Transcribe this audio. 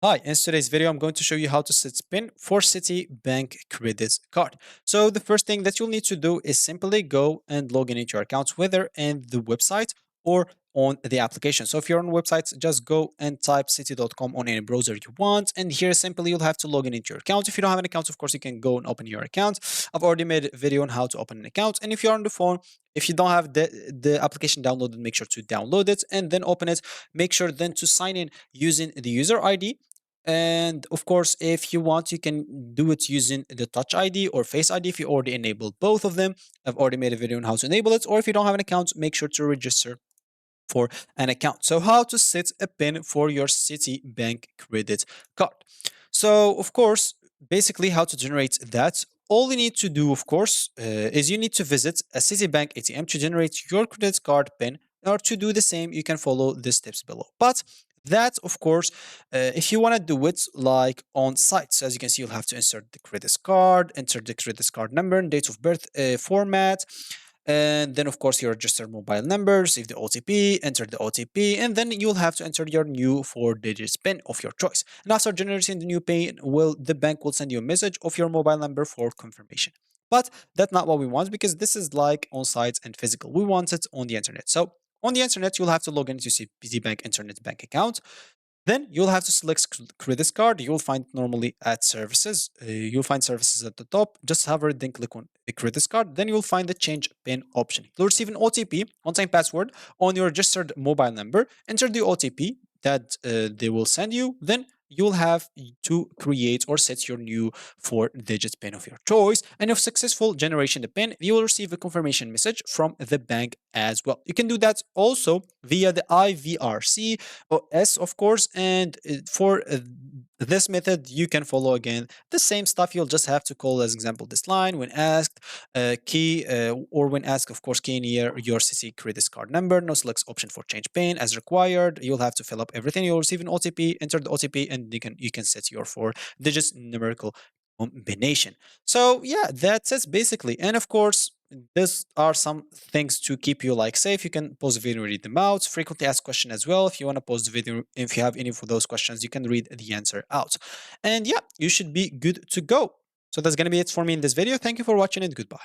Hi, in today's video, I'm going to show you how to set PIN for Citibank credit card. So the first thing that you'll need to do is simply go and log in into your account, whether in the website or on the application. So if you're on websites, just go and type citi.com on any browser you want. And here simply you'll have to log in into your account. If you don't have an account, of course, you can go and open your account. I've already made a video on how to open an account. And if you're on the phone, if you don't have the application downloaded, make sure to download it and then open it. Make sure then to sign in using the user ID. And of course, if you want, you can do it using the Touch ID or Face ID if you already enabled both of them. I've already made a video on how to enable it. Or if you don't have an account, make sure to register for an account. So how to set a PIN for your Citibank credit card. So of course, basically how to generate that. All you need to do, of course, is you need to visit a Citibank ATM to generate your credit card PIN. Or to do the same, you can follow the steps below. But that, of course, if you want to do it like on site, so as you can see, you'll have to insert the credit card, enter the credit card number and date of birth format, and then, of course, your registered mobile number, receive the OTP, enter the OTP, and then you'll have to enter your new 4 digits PIN of your choice. And after generating the new PIN, the bank will send you a message of your mobile number for confirmation. But that's not what we want because this is like on site and physical. We want it on the internet. So on the internet, you'll have to log into Citibank Internet Bank account. Then you'll have to select credit card. You'll find normally at services. You'll find services at the top. Just hover, then click on the credit card. Then you'll find the change PIN option. You'll receive an OTP, one-time password, on your registered mobile number. Enter the OTP that they will send you. Then you'll have to create or set your new 4 digit PIN of your choice. And if successful generation the PIN, you will receive a confirmation message from the bank as well. You can do that also via the IVRC S, of course. And for this method, you can follow again the same stuff. You'll just have to call, as example, this line when asked, key, or when asked, of course, key in your CC credit card number. No select option for change PIN as required. You'll have to fill up everything. You'll receive an OTP, enter the OTP, and you can set your 4 digits numerical combination. So yeah, that's it basically. And of course, these are some things to keep you like safe. You can pause the video and read them out. Frequently asked question as well. If you want to pause the video, if you have any of those questions, you can read the answer out. And yeah, you should be good to go. So that's going to be it for me in this video. Thank you for watching and goodbye.